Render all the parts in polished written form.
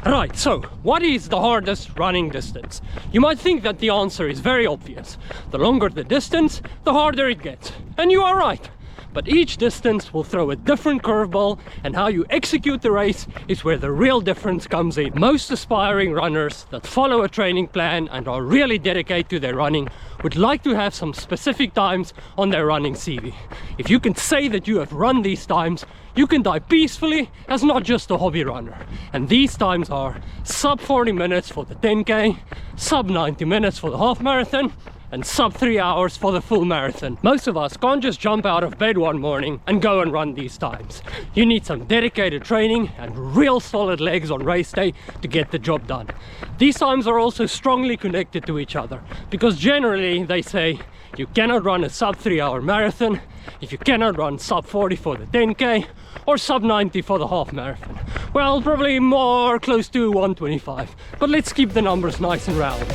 Right, so what is the hardest running distance? You might think that the answer is very obvious. The longer the distance, the harder it gets. And you are right. But each distance will throw a different curveball, and how you execute the race is where the real difference comes in. Most aspiring runners that follow a training plan and are really dedicated to their running would like to have some specific times on their running CV. If you can say that you have run these times, you can die peacefully as not just a hobby runner. And these times are sub 40 minutes for the 10K, sub 90 minutes for the half marathon, and sub 3 hours for the full marathon. Most of us can't just jump out of bed one morning and go and run these times. You need some dedicated training and real solid legs on race day to get the job done. These times are also strongly connected to each other, because generally they say you cannot run a sub 3 hour marathon if you cannot run sub 40 for the 10K or sub 90 for the half marathon. Well, probably more close to 125, but let's keep the numbers nice and round.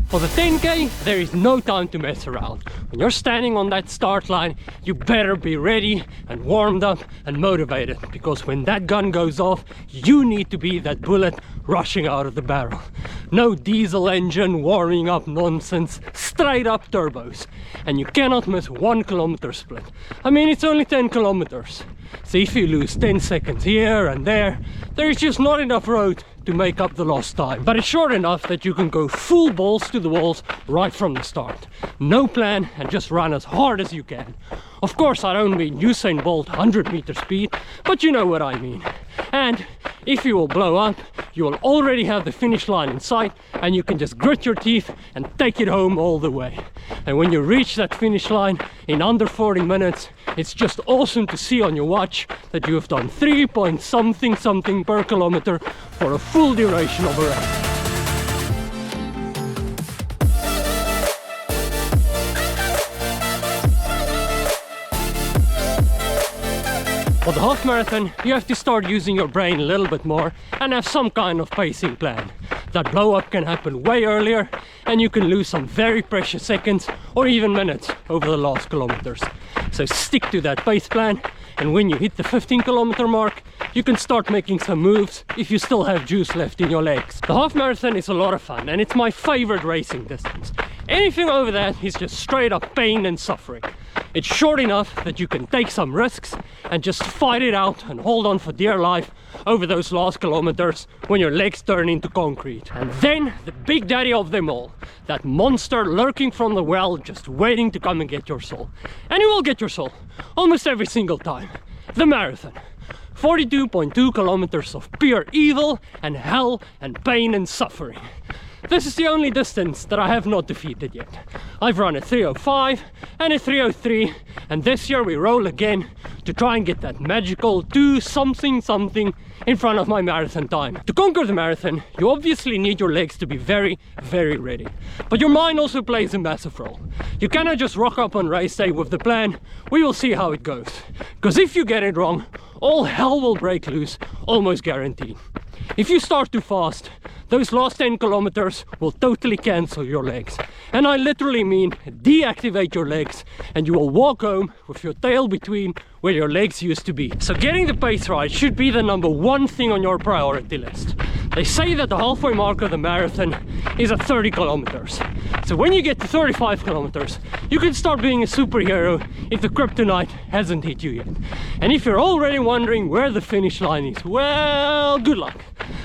For the 10K, there is no time to mess around. When you're standing on that start line, you better be ready and warmed up and motivated, because when that gun goes off, you need to be that bullet rushing out of the barrel. No diesel engine warming up nonsense, straight up turbos. And you cannot miss 1 kilometer split. I mean, it's only 10 kilometers. So if you lose 10 seconds here and there is just not enough road to make up the lost time. But it's short enough that you can go full balls to the walls right from the start. No plan, and just run as hard as you can. Of course, I don't mean Usain Bolt 100-meter speed, but you know what I mean. And if you will blow up, you will already have the finish line in sight, and you can just grit your teeth and take it home all the way. And when you reach that finish line in under 40 minutes, it's just awesome to see on your watch that you have done 3 point something per kilometer for a full duration of a race. For the half marathon, you have to start using your brain a little bit more and have some kind of pacing plan. That blow up can happen way earlier, and you can lose some very precious seconds or even minutes over the last kilometers. So stick to that pace plan, and when you hit the 15-kilometer mark, you can start making some moves if you still have juice left in your legs. The half marathon is a lot of fun, and it's my favorite racing distance. Anything over that is just straight up pain and suffering. It's short enough that you can take some risks and just fight it out and hold on for dear life over those last kilometers when your legs turn into concrete. And then the big daddy of them all, that monster lurking from the well, just waiting to come and get your soul. And you will get your soul almost every single time. The marathon. 42.2 kilometers of pure evil and hell and pain and suffering. This is the only distance that I have not defeated yet. I've run a 3:05 and a 3:03, and this year we roll again to try and get that magical 2 something in front of my marathon time. To conquer the marathon, you obviously need your legs to be very, very ready. But your mind also plays a massive role. You cannot just rock up on race day with the plan, we will see how it goes. Because if you get it wrong, all hell will break loose, almost guaranteed. If you start too fast, those last 10 kilometers will totally cancel your legs. And I literally mean deactivate your legs, and you will walk home with your tail between where your legs used to be. So getting the pace right should be the #1 thing on your priority list. They say that the halfway mark of the marathon is at 30 kilometers. So when you get to 35 kilometers, you can start being a superhero if the kryptonite hasn't hit you yet. And if you're already wondering where the finish line is, well, good luck.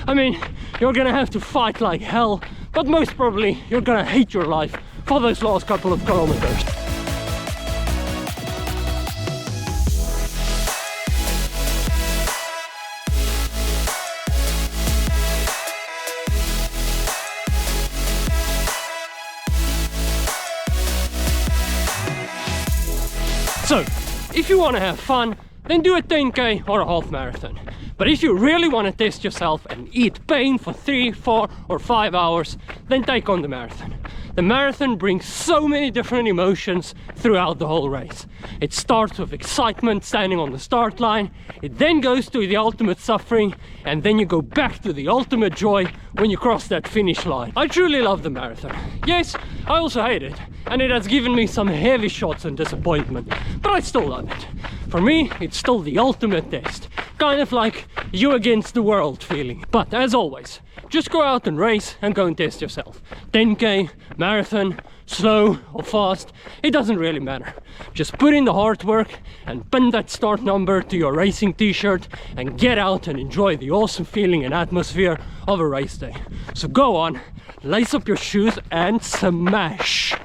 I mean, you're gonna have to fight like hell, but most probably you're gonna hate your life for those last couple of kilometers. So, if you want to have fun, then do a 10K or a half marathon. But if you really want to test yourself and eat pain for 3, 4 or 5 hours, then take on the marathon. The marathon brings so many different emotions throughout the whole race. It starts with excitement standing on the start line, it then goes to the ultimate suffering, and then you go back to the ultimate joy when you cross that finish line. I truly love the marathon. Yes, I also hate it, and it has given me some heavy shots and disappointment, but I still love it. For me, it's still the ultimate test, kind of like you against the world feeling. But as always, just go out and race and go and test yourself. 10k, marathon, slow or fast, it doesn't really matter. Just put in the hard work and pin that start number to your racing t-shirt and get out and enjoy the awesome feeling and atmosphere of a race day. So go on, lace up your shoes and smash!